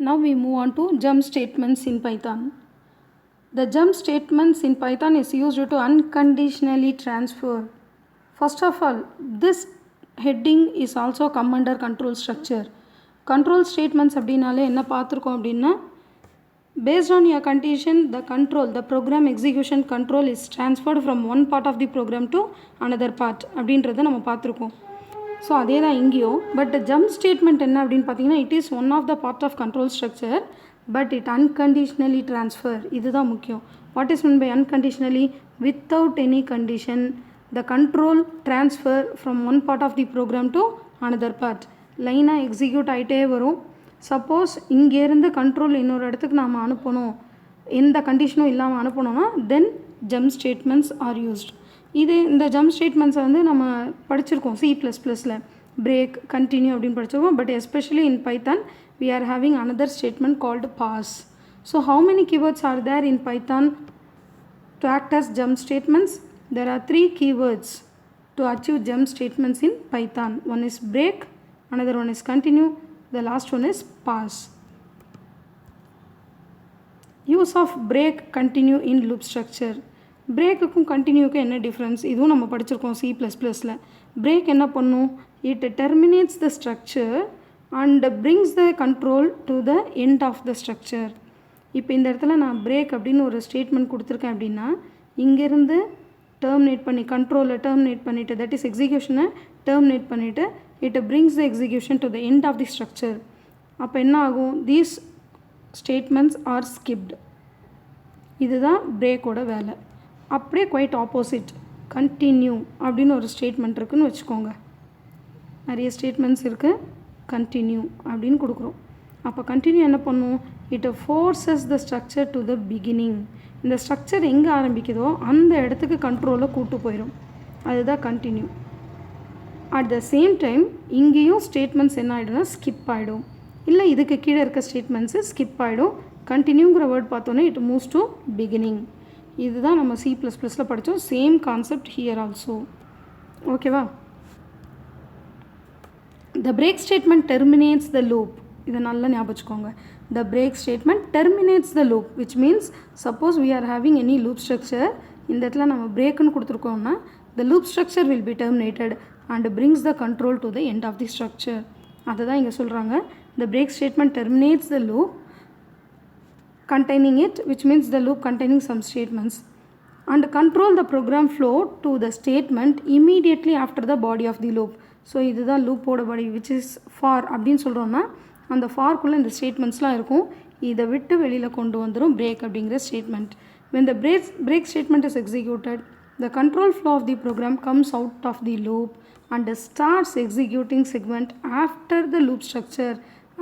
Now we move on to jump statements in Python. The jump statements in Python is used to unconditionally transfer. First of all, this heading is also come under control structure. Control statements அப்படினாலே என்ன பார்த்துருக்கோம் அப்படின்னா, based on your condition, the program execution control is transferred from one part of the program to another part அப்படின்றத நம்ம பார்த்துருக்கோம். So அதே தான் இங்கேயும். பட் ஜம்ப் ஸ்டேட்மெண்ட் என்ன அப்படின்னு பார்த்தீங்கன்னா, it is one of the part of control structure, but it unconditionally transfer. இதுதான் முக்கியம். What is mean by unconditionally? Without any condition the control transfer from one part of the program to another part. லைனாக execute ஆகிட்டே வரும். Suppose இங்கேருந்து control இன்னொரு இடத்துக்கு நாம் அனுப்பணும், எந்த கண்டிஷனும் இல்லாமல் அனுப்பணும்னா தென் ஜம்ப் ஸ்டேட்மெண்ட்ஸ் ஆர் யூஸ்ட். இந்த ஜம்ப் ஸ்டேட்மெண்ட்ஸை வந்து நம்ம படிச்சிருக்கோம் C++ல் பிரேக், கண்டினியூ அப்படின்னு படிச்சிருக்கோம். But especially in Python we are having another statement called pass. So how many keywords are there in Python to act as jump statements? There are 3 keywords to achieve jump statements in Python. One is break, another one is continue, the last one is pass. Use of break, continue in loop structure. பிரேக்குக்கும் கண்டினியூக்கும் என்ன difference? இதுவும் நம்ம படிச்சிருக்கோம் C++ல். Break என்ன பண்ணும்? It terminates the structure and brings the control to the end of the structure. இப்போ இந்த இடத்துல நான் பிரேக் அப்படின்னு ஒரு ஸ்டேட்மெண்ட் கொடுத்துருக்கேன் அப்படின்னா, இங்கேருந்து டெர்மினேட் பண்ணி கண்ட்ரோலை டெர்மினேட் பண்ணிவிட்டு, தட் இஸ் எக்ஸிக்யூஷனை டெர்மினேட் பண்ணிவிட்டு it brings the execution to the end of the structure. அப்போ என்ன ஆகும்? These statements are skipped. இதுதான் பிரேக்கோட வேலை. அப்படியே குவைட் ஆப்போசிட் கண்டினியூ அப்படின்னு ஒரு ஸ்டேட்மெண்ட் இருக்குதுன்னு வச்சுக்கோங்க. நிறைய ஸ்டேட்மெண்ட்ஸ் இருக்குது. கண்டினியூ அப்படின்னு கொடுக்குறோம். அப்போ கண்டினியூ என்ன பண்ணும்? It forces the structure to the beginning. இந்த ஸ்ட்ரக்சர் எங்கே ஆரம்பிக்குதோ அந்த இடத்துக்கு கண்ட்ரோலை கூட்டு போயிடும். அதுதான் continue. At the same time இங்கேயும் ஸ்டேட்மெண்ட்ஸ் என்ன ஆகிடும்னா ஸ்கிப் ஆகிடும். இல்லை இதுக்கு கீழே இருக்க ஸ்டேட்மெண்ட்ஸு ஸ்கிப் ஆகிடும். கண்டினியூங்கிற வேர்ட் பார்த்தோன்னே இட் மூவ்ஸ் டு பிகினிங். இதுதான் நம்ம C++ல் படித்தோம். Same concept here also. ஓகேவா? The break statement terminates the loop. இதை நல்லா ஞாபகம் வச்சுக்கோங்க. The break statement terminates the loop, which means suppose we are having any loop structure. இந்த இடத்துல நம்ம பிரேக்குன்னு கொடுத்துருக்கோம்னா the loop structure will be terminated and brings the control to the end of the structure. அதை தான் இங்கே சொல்கிறாங்க. த break statement terminates the loop containing it, which means the loop containing some statements, and control the program flow to the statement immediately after the body of the loop. So இதுதான் லூப்போட பாடி, which is for அப்படின்னு சொல்கிறோன்னா அந்த ஃபார்க்குள்ளே இந்த ஸ்டேட்மெண்ட்ஸ்லாம் இருக்கும். இதை விட்டு வெளியில் கொண்டு வந்துடும் பிரேக் அப்படிங்கிற statement. when the break statement is executed, the control flow of the program comes out of the loop and starts executing segment after the loop structure.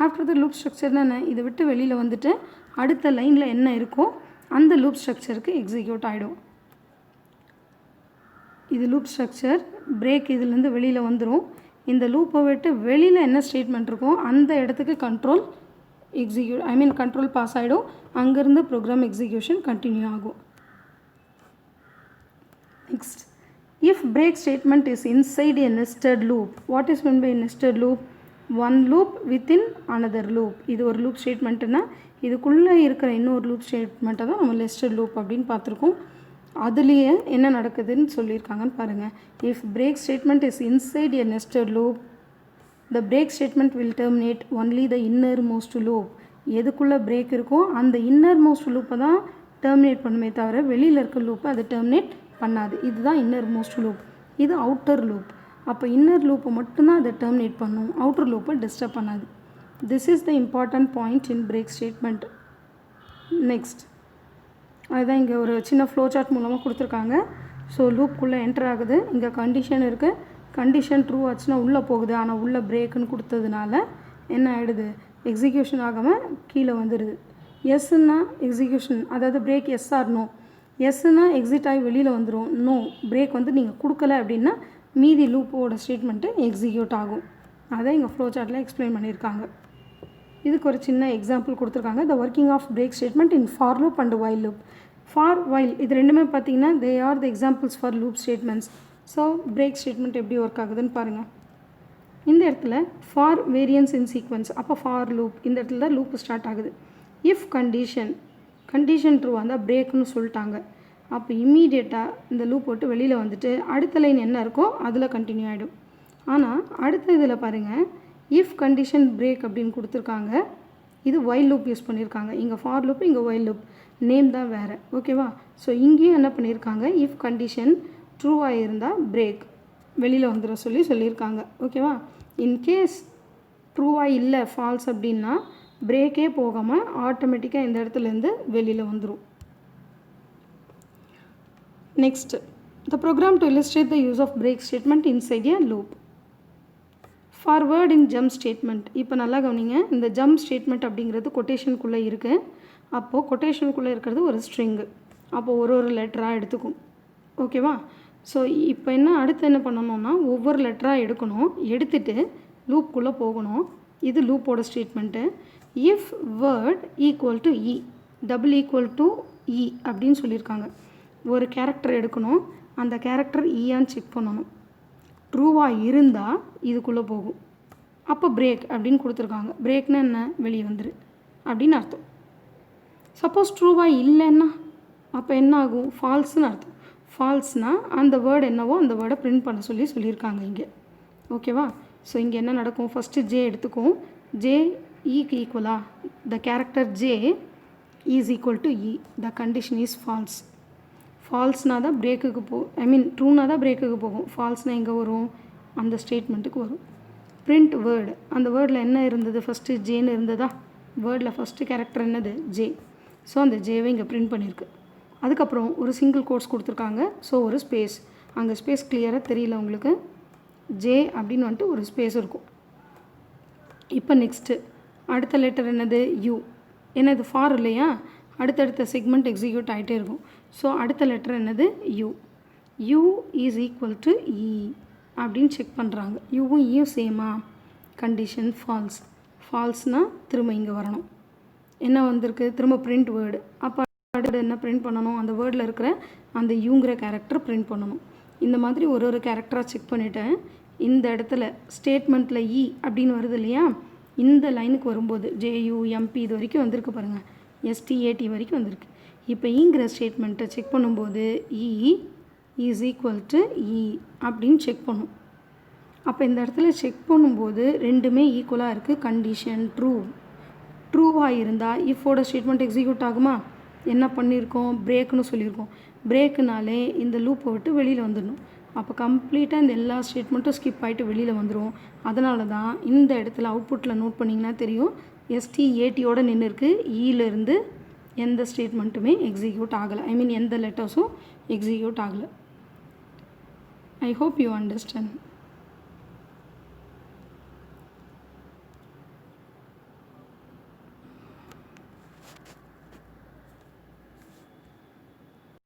After the loop ஸ்ட்ரக்சர்னா என்ன? இதை விட்டு வெளியில் வந்துட்டு அடுத்த லைனில் என்ன இருக்கோ அந்த லூப் ஸ்ட்ரக்சருக்கு எக்ஸிக்யூட் ஆகிடும். இது லூப் ஸ்ட்ரக்சர். பிரேக் இதுலேருந்து வெளியில் வந்துடும். இந்த லூப்பை விட்டு வெளியில் என்ன ஸ்டேட்மெண்ட் இருக்கோ அந்த இடத்துக்கு கண்ட்ரோல் கண்ட்ரோல் பாஸ் ஆகிடும். அங்கேருந்து ப்ரோக்ராம் எக்ஸிக்யூஷன் கண்டினியூ ஆகும். Next, if break statement is inside a nested loop. What is mean by nested loop? One loop within another loop. இது ஒரு லூப் ஸ்டேட்மெண்ட்டுன்னா இதுக்குள்ளே இருக்கிற இன்னொரு லூப் ஸ்டேட்மெண்ட்டை தான் நம்ம நெஸ்டட் லூப் அப்படின்னு பார்த்துருக்கோம். அதுலேயே என்ன நடக்குதுன்னு சொல்லியிருக்காங்கன்னு பாருங்கள். If break statement is inside a nested loop, the break statement will terminate only the innermost loop. எதுக்குள்ளே பிரேக் இருக்கோ அந்த இன்னர் மோஸ்ட் லூப்பை தான் டெர்மினேட் பண்ணுமே தவிர வெளியில் இருக்க லூப்பை அதை டெர்மினேட் பண்ணாது. இதுதான் இன்னர் மோஸ்ட் லூப். இது அவுட்டர் லூப். அப்போ இன்னர் லூப்பை மட்டும்தான் அதை டெர்மினேட் பண்ணும், அவுட்டர் லூப்பை டிஸ்டர்ப் பண்ணாது. This is the important point in break statement. Next, அதுதான் இங்கே ஒரு சின்ன ஃப்ளோ சார்ட் மூலமாக கொடுத்துருக்காங்க. ஸோ லூப்புக்குள்ளே என்டர் ஆகுது. இங்கே கண்டிஷன் இருக்குது. கண்டிஷன் ட்ரூ ஆச்சுன்னா உள்ளே போகுது. ஆனால் உள்ளே பிரேக்குன்னு கொடுத்ததுனால என்ன ஆகிடுது? எக்ஸிக்யூஷன் ஆகாமல் கீழே வந்துடுது. எஸ்ன்னா எக்ஸிக்யூஷன், அதாவது பிரேக் எஸ் ஆர் நோ. எஸ்ன்னா எக்ஸிட் ஆகி வெளியில் வந்துடும். நோ, பிரேக் வந்து நீங்கள் கொடுக்கல அப்படின்னா மீதி லூப்போட ஸ்டேட்மெண்ட்டு எக்ஸிக்யூட் ஆகும். அதை இங்கே ஃப்ளோ சார்ட்டில் எக்ஸ்பிளைன் பண்ணியிருக்காங்க. இதுக்கு ஒரு சின்ன எக்ஸாம்பிள் கொடுத்துருக்காங்க. The working of break statement in for loop and while loop. For while இது ரெண்டுமே பார்த்தீங்கன்னா they are the examples for loop statements. So break statement எப்படி ஒர்க் ஆகுதுன்னு பாருங்கள். இந்த இடத்துல ஃபார் வேரியன்ஸ் இன் சீக்வன்ஸ், அப்போ ஃபார் லூப், இந்த இடத்துல தான் லூப் ஸ்டார்ட் ஆகுது. இஃப் கண்டிஷன் ட்ரூ இருந்தால் பிரேக்குன்னு சொல்லிட்டாங்க. அப்போ இம்மீடியட்டாக இந்த லூப் போட்டு வெளியில் வந்துட்டு அடுத்த லைன் என்ன இருக்கோ அதில் கண்டினியூ ஆகிடும். ஆனால் அடுத்த இதில் பாருங்கள், இஃப் கண்டிஷன் பிரேக் அப்படின்னு கொடுத்துருக்காங்க. இது ஒயில் லூப் யூஸ் பண்ணியிருக்காங்க. இங்கே ஃபார் லூப், இங்கே ஒயில் லூப், நேம் தான் வேறு. ஓகேவா? ஸோ இங்கேயும் என்ன பண்ணியிருக்காங்க, இஃப் கண்டிஷன் ட்ரூவாக இருந்தால் பிரேக் வெளியில் வந்துட சொல்லியிருக்காங்க. ஓகேவா? இன்கேஸ் ட்ரூவாக இல்லை ஃபால்ஸ் அப்படின்னா பிரேக்கே போகாமல் ஆட்டோமேட்டிக்காக இந்த இடத்துலேருந்து வெளியில் வந்துடும். Next, the program to illustrate the use of break statement inside a loop. Forward in jump statement. இப்போ நல்லா கவனிங்க, இந்த ஜம்ப் ஸ்டேட்மெண்ட் அப்படிங்கிறது கொட்டேஷனுக்குள்ளே இருக்குது. அப்போது கொட்டேஷனுக்குள்ளே இருக்கிறது ஒரு ஸ்ட்ரிங்கு. அப்போது ஒரு லெட்டராக எடுத்துக்கும். ஓகேவா? ஸோ இப்போ அடுத்து என்ன பண்ணணும்னா ஒவ்வொரு லெட்டராக எடுக்கணும். எடுத்துகிட்டு லூப்புக்குள்ளே போகணும். இது லூப்போட statement. If word equal to E, double equal to E அப்படின்னு சொல்லியிருக்காங்க. ஒரு கேரக்டர் எடுக்கணும். அந்த கேரக்டர் ஈயான்னு செக் பண்ணணும். ட்ரூவாக இருந்தால் இதுக்குள்ளே போகும். அப்போ பிரேக் அப்படின்னு கொடுத்துருக்காங்க. பிரேக்னா என்ன, வெளியே வந்துரு அப்படின்னு அர்த்தம். சப்போஸ் ட்ரூவாக இல்லைன்னா அப்போ என்ன ஆகும், ஃபால்ஸ்னு அர்த்தம். ஃபால்ஸ்னால் அந்த வேர்டு என்னவோ அந்த வேர்டை பிரிண்ட் பண்ண சொல்லியிருக்காங்க இங்கே. ஓகேவா? ஸோ இங்கே என்ன நடக்கும், ஃபஸ்ட்டு ஜே எடுத்துக்கும். ஜே ஈக்கு ஈக்குவலா, the character J is equal to E, the condition is false. ஃபால்ஸ்னால் தான் பிரேக்குக்கு ட்ரூனா தான் பிரேக்குக்கு போகும். ஃபால்ஸ்னால் எங்கே வரும், அந்த ஸ்டேட்மெண்ட்டுக்கு வரும். பிரிண்ட் வேர்டு, அந்த வேர்டில் என்ன இருந்தது, ஃபஸ்ட்டு ஜேன்னு இருந்ததா, வேர்டில் ஃபஸ்ட்டு கேரக்டர் என்னது, ஜே. ஸோ அந்த ஜேவை இங்கே பிரிண்ட் பண்ணியிருக்கு. அதுக்கப்புறம் ஒரு சிங்கிள் கோட்ஸ் கொடுத்துருக்காங்க. ஸோ ஒரு ஸ்பேஸ், அங்கே ஸ்பேஸ் கிளியராக தெரியல உங்களுக்கு, ஜே அப்படின்னு வந்துட்டு ஒரு ஸ்பேஸ் இருக்கும். இப்போ நெக்ஸ்ட்டு அடுத்த லெட்டர் என்னது, யூ. ஏன்னா இது ஃபார் இல்லையா, அடுத்தடுத்த செக்மெண்ட் எக்ஸிக்யூட் ஆகிட்டே இருக்கும். ஸோ அடுத்த லெட்டர் என்னது, U. U is equal to E அப்படின்னு செக் பண்ணுறாங்க. யூவும் ஈயும் சேமா, கண்டிஷன் ஃபால்ஸ். ஃபால்ஸ்னால் திரும்ப இங்கே வரணும். என்ன வந்திருக்கு, திரும்ப பிரிண்ட் வேர்டு. அப்போ அடுத்து என்ன பிரிண்ட் பண்ணணும், அந்த வேர்டில் இருக்கிற அந்த யூங்கிற கேரக்டர் பிரிண்ட் பண்ணணும். இந்த மாதிரி ஒரு கேரக்டராக செக் பண்ணிவிட்டேன். இந்த இடத்துல ஸ்டேட்மெண்ட்டில் இ அப்படின்னு வருது இல்லையா, இந்த லைனுக்கு வரும்போது ஜேயூஎம்பி இது வரைக்கும் வந்திருக்கு பாருங்கள், எஸ்டிஏடி வரைக்கும் வந்திருக்கு. இப்போ ஈங்கிற ஸ்டேட்மெண்ட்டை செக் பண்ணும்போது இ இஸ் ஈக்குவல் டு இ அப்படின்னு செக் பண்ணும். அப்போ இந்த இடத்துல செக் பண்ணும்போது ரெண்டுமே ஈக்குவலாக இருக்குது. கண்டிஷன் ட்ரூவாக இருந்தால் இஃபோட ஸ்டேட்மெண்ட் எக்ஸிக்யூட் ஆகுமா, என்ன பண்ணியிருக்கோம், பிரேக்குன்னு சொல்லியிருக்கோம். பிரேக்குனாலே இந்த லூப்பை விட்டு வெளியில் வந்துடணும். அப்போ கம்ப்ளீட்டாக இந்த எல்லா ஸ்டேட்மெண்ட்டும் ஸ்கிப் ஆகிட்டு வெளியில் வந்துடும். அதனால தான் இந்த இடத்துல அவுட்புட்டில் நோட் பண்ணிங்கன்னா தெரியும், எஸ்டிஏடியோட நின்று இருக்குது. ஈலேருந்து எந்த ஸ்டேட்மெண்ட்டுமே எக்ஸிக்யூட் ஆகலை, எந்த லெட்டர்ஸும் எக்ஸிக்யூட் ஆகலை. I hope you understand.